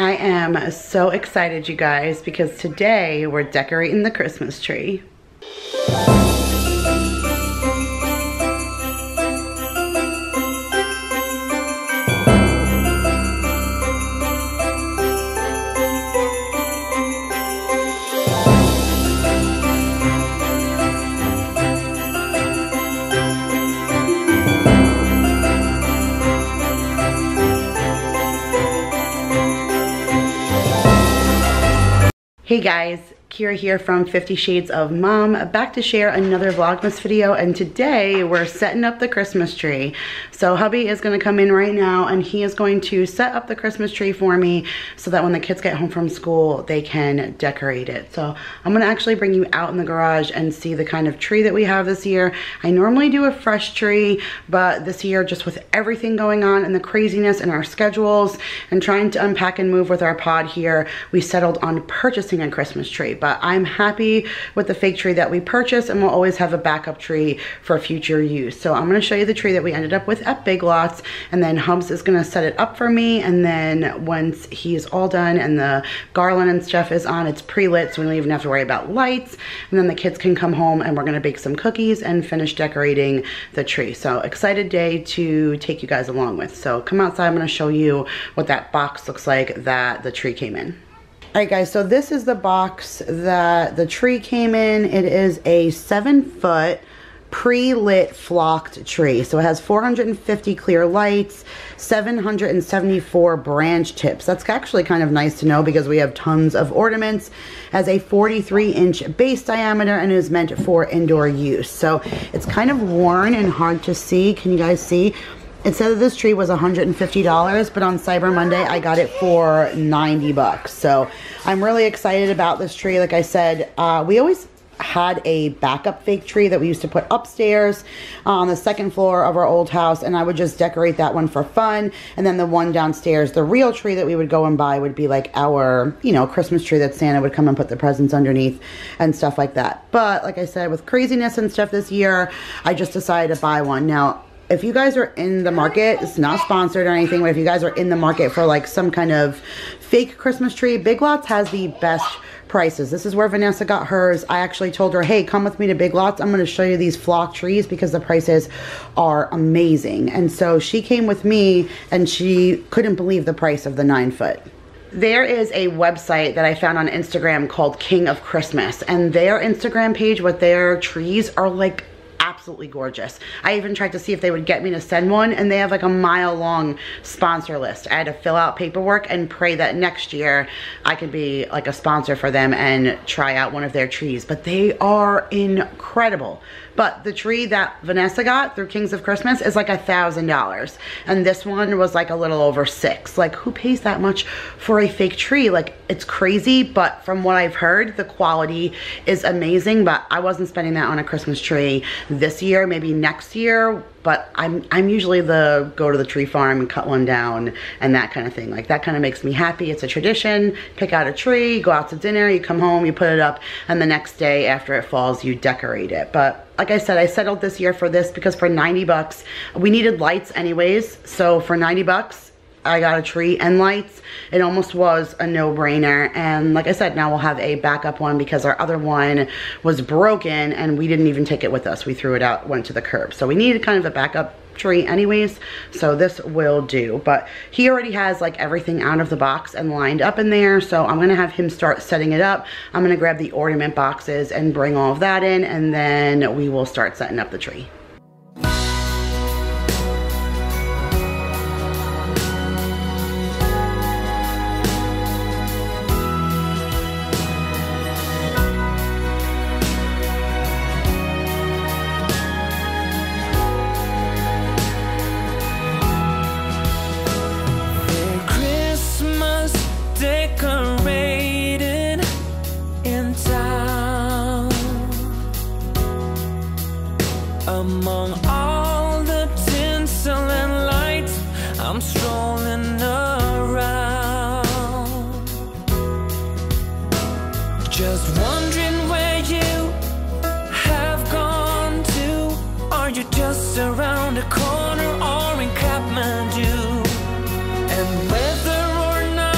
I am so excited, you guys, because today we're decorating the Christmas tree. Hey guys, Kira here from 50 Shades of Mom, back to share another Vlogmas video, and today we're setting up the Christmas tree. So hubby is going to come in right now and he is going to set up the Christmas tree for me so that when the kids get home from school they can decorate it. So I'm going to actually bring you out in the garage and see the kind of tree that we have this year. I normally do a fresh tree, but this year, just with everything going on and the craziness in our schedules and trying to unpack and move with our pod here, we settled on purchasing a Christmas tree. But I'm happy with the fake tree that we purchased, and we'll always have a backup tree for future use. So I'm going to show you the tree that we ended up with at Big Lots, and then Hubs is going to set it up for me, and then once he's all done and the garland and stuff is on, it's pre-lit, so we don't even have to worry about lights, and then the kids can come home and we're going to bake some cookies and finish decorating the tree. So excited day to take you guys along with. So come outside, I'm going to show you what that box looks like that the tree came in. Alright guys, so this is the box that the tree came in. It is a 7-foot pre-lit flocked tree. So it has 450 clear lights, 774 branch tips. That's actually kind of nice to know because we have tons of ornaments. Has a 43-inch base diameter and is meant for indoor use. So it's kind of worn and hard to see. Can you guys see? It said that this tree was $150, but on Cyber Monday, I got it for 90 bucks. So I'm really excited about this tree. Like I said, we always had a backup fake tree that we used to put upstairs on the second floor of our old house, and I would just decorate that one for fun. And then the one downstairs, the real tree that we would go and buy, would be like our, you know, Christmas tree that Santa would come and put the presents underneath and stuff like that. But like I said, with craziness and stuff this year, I just decided to buy one. Now, if you guys are in the market, it's not sponsored or anything, but if you guys are in the market for like some kind of fake Christmas tree, Big Lots has the best prices. This is where Vanessa got hers. I actually told her, hey, come with me to Big Lots. I'm going to show you these flock trees because the prices are amazing. And so she came with me and she couldn't believe the price of the 9-foot. There is a website that I found on Instagram called Qvxwooe, and their Instagram page with their trees are like absolutely gorgeous. I even tried to see if they would get me to send one, and they have like a mile-long sponsor list. I had to fill out paperwork and pray that next year I could be like a sponsor for them and try out one of their trees. But they are incredible. But the tree that Vanessa got through Kings of Christmas is like $1,000. And this one was like a little over $600. Like, who pays that much for a fake tree? Like, it's crazy, but from what I've heard, the quality is amazing. But I wasn't spending that on a Christmas tree this year, maybe next year. But I'm usually the go to the tree farm and cut one down and that kind of thing. Like, that kind of makes me happy. It's a tradition. Pick out a tree, go out to dinner, you come home, you put it up, and the next day after it falls, you decorate it. But like I said, I settled this year for this because for 90 bucks, we needed lights anyways. So for 90 bucks, I got a tree and lights. It almost was a no-brainer. And like I said, now we'll have a backup one because our other one was broken and we didn't even take it with us. We threw it out, went to the curb. So we needed kind of a backup tree anyways, so this will do. But he already has like everything out of the box and lined up in there, so I'm gonna have him start setting it up. I'm gonna grab the ornament boxes and bring all of that in, and then we will start setting up the tree. Among all the tinsel and lights, I'm strolling around, just wondering where you have gone to. Are you just around the corner or in Kathmandu? And whether or not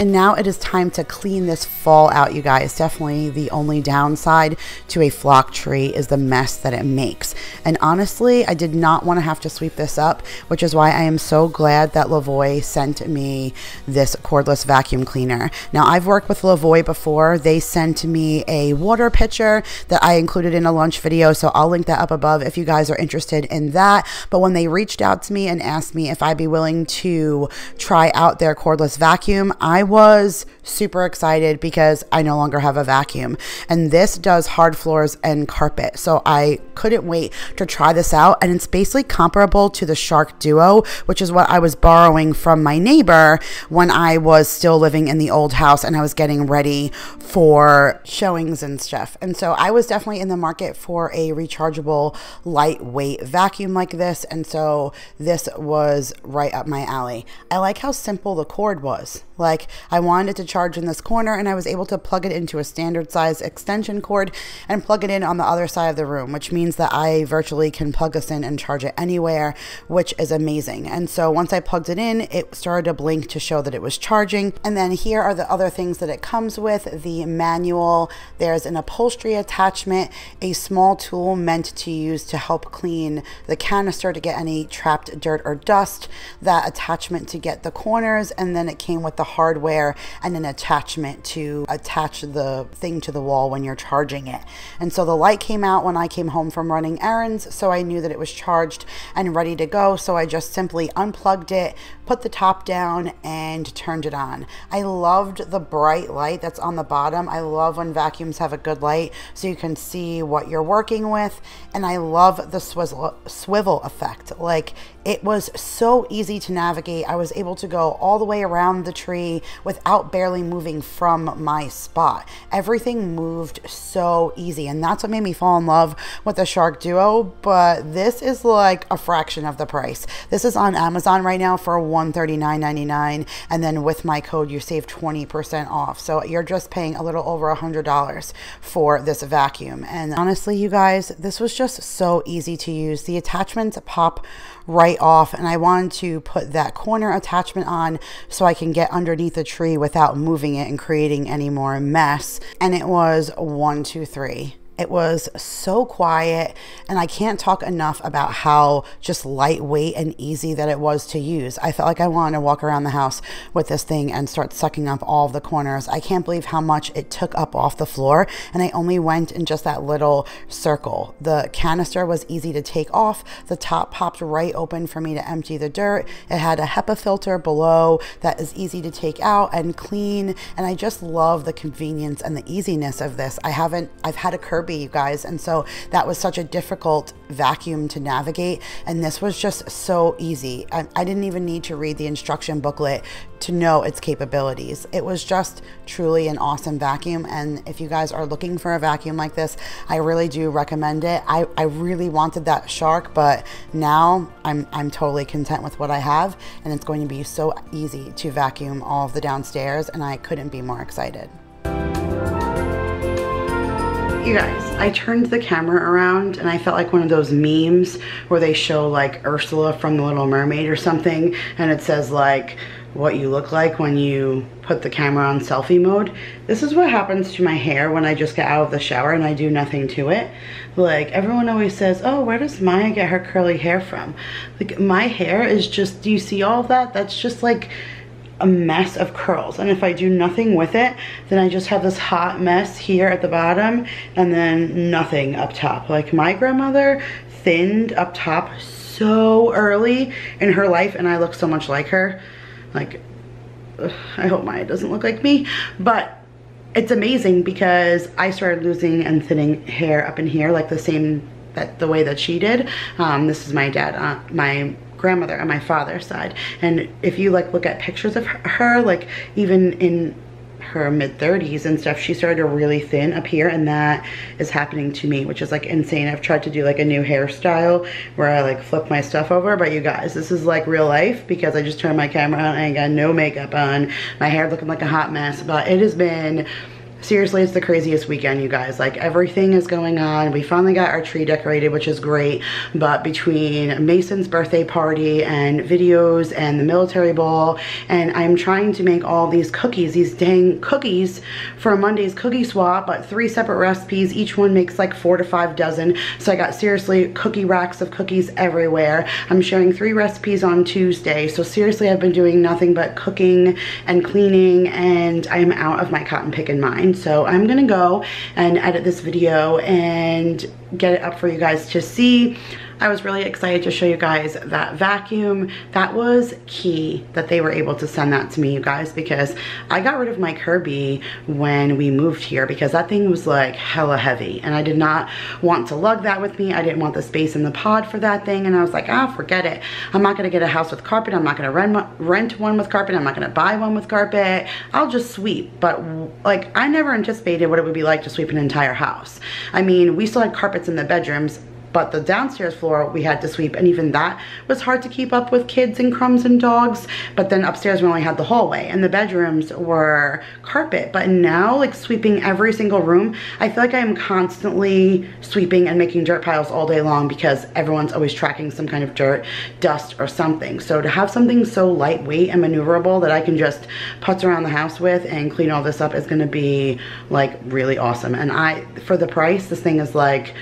And now it is time to clean this fall out, you guys. Definitely the only downside to a flock tree is the mess that it makes. And honestly, I did not want to have to sweep this up, which is why I am so glad that Lavoie sent me this cordless vacuum cleaner. Now, I've worked with Lavoie before. They sent me a water pitcher that I included in a lunch video, so I'll link that up above if you guys are interested in that. But when they reached out to me and asked me if I'd be willing to try out their cordless vacuum, I was super excited because I no longer have a vacuum, and this does hard floors and carpet, so I couldn't wait to try this out. And it's basically comparable to the Shark Duo, which is what I was borrowing from my neighbor when I was still living in the old house and I was getting ready for showings and stuff. And so I was definitely in the market for a rechargeable lightweight vacuum like this, and so this was right up my alley. I like how simple the cord was. Like, I wanted it to charge in this corner, and I was able to plug it into a standard size extension cord and plug it in on the other side of the room, which means that I virtually can plug this in and charge it anywhere, which is amazing. And so once I plugged it in, it started to blink to show that it was charging. And then here are the other things that it comes with: the manual, there's an upholstery attachment, a small tool meant to use to help clean the canister to get any trapped dirt or dust, that attachment to get the corners, and then it came with the hardware and an attachment to attach the thing to the wall when you're charging it. And so the light came out when I came home from running errands, so I knew that it was charged and ready to go. So I just simply unplugged it, put the top down, and turned it on. I loved the bright light that's on the bottom. I love when vacuums have a good light so you can see what you're working with. And I love the swivel effect. Like, it was so easy to navigate. I was able to go all the way around the tree without barely moving from my spot. Everything moved so easy, and that's what made me fall in love with the Shark Duo. But this is like a fraction of the price. This is on Amazon right now for $139.99, and then with my code you save 20% off. So you're just paying a little over $100 for this vacuum. And honestly, you guys, this was just so easy to use. The attachments pop right off, and I wanted to put that corner attachment on so I can get underneath the tree without moving it and creating any more mess. And it was 1, 2, 3. It was so quiet, and I can't talk enough about how just lightweight and easy that it was to use. I felt like I wanted to walk around the house with this thing and start sucking up all of the corners. I can't believe how much it took up off the floor, and I only went in just that little circle. The canister was easy to take off. The top popped right open for me to empty the dirt. It had a HEPA filter below that is easy to take out and clean, and I just love the convenience and the easiness of this. I've had a Kirby, you guys, and so that was such a difficult vacuum to navigate, and this was just so easy. I didn't even need to read the instruction booklet to know its capabilities. It was just truly an awesome vacuum, and if you guys are looking for a vacuum like this, I really do recommend it. I really wanted that Shark, but now I'm totally content with what I have, and it's going to be so easy to vacuum all of the downstairs, and I couldn't be more excited. You guys, I turned the camera around and I felt like one of those memes where they show like Ursula from The Little Mermaid or something, and it says like what you look like when you put the camera on selfie mode. This is what happens to my hair when I just get out of the shower and I do nothing to it. Like, everyone always says, oh, where does Maya get her curly hair from? Like, my hair is just, do you see all of that? That's just like a mess of curls, and if I do nothing with it, then I just have this hot mess here at the bottom and then nothing up top. Like, my grandmother thinned up top so early in her life, and I look so much like her. Like, I hope Maya doesn't look like me, but it's amazing because I started losing and thinning hair up in here like the way that she did. This is my dad, my grandmother on my father's side, and if you like look at pictures of her, like even in her mid-30s and stuff, she started to really thin up here, and that is happening to me, which is like insane. I've tried to do like a new hairstyle where I like flip my stuff over, but you guys, this is like real life because I just turned my camera on and I got no makeup on, my hair looking like a hot mess. But it has been seriously, it's the craziest weekend, you guys. Like, everything is going on. We finally got our tree decorated, which is great, but between Mason's birthday party and videos and the military ball, and I'm trying to make all these cookies, these dang cookies for Monday's cookie swap, but 3 separate recipes. Each one makes like 4 to 5 dozen. So I got seriously cookie racks of cookies everywhere. I'm sharing 3 recipes on Tuesday. So seriously, I've been doing nothing but cooking and cleaning, and I'm out of my cotton picking mind. So I'm gonna go and edit this video and get it up for you guys to see. I was really excited to show you guys that vacuum. That was key that they were able to send that to me, you guys, because I got rid of my Kirby when we moved here because that thing was like hella heavy and I did not want to lug that with me. I didn't want the space in the pod for that thing, and I was like, ah, forget it. I'm not gonna get a house with carpet. I'm not gonna rent one with carpet. I'm not gonna buy one with carpet. I'll just sweep. But like, I never anticipated what it would be like to sweep an entire house. I mean, we still had carpets in the bedrooms, but the downstairs floor we had to sweep, and even that was hard to keep up with kids and crumbs and dogs. But then upstairs we only had the hallway, and the bedrooms were carpet. But now, like, sweeping every single room, I feel like I am constantly sweeping and making dirt piles all day long because everyone's always tracking some kind of dirt, dust, or something. So to have something so lightweight and maneuverable that I can just putz around the house with and clean all this up is gonna be like really awesome. And for the price, this thing is like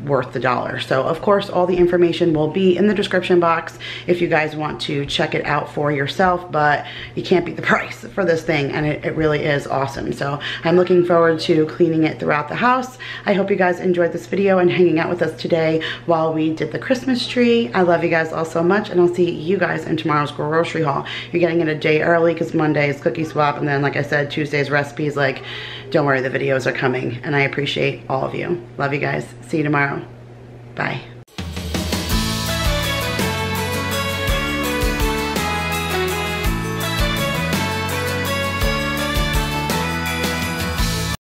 worth the dollar. So of course all the information will be in the description box if you guys want to check it out for yourself, but you can't beat the price for this thing, and it really is awesome. So I'm looking forward to cleaning it throughout the house. I hope you guys enjoyed this video and hanging out with us today while we did the Christmas tree. I love you guys all so much, and I'll see you guys in tomorrow's grocery haul. You're getting it a day early because Monday is cookie swap, and then like I said, Tuesday's recipes. Like, don't worry, the videos are coming, and I appreciate all of you. Love you guys. See you tomorrow. Bye.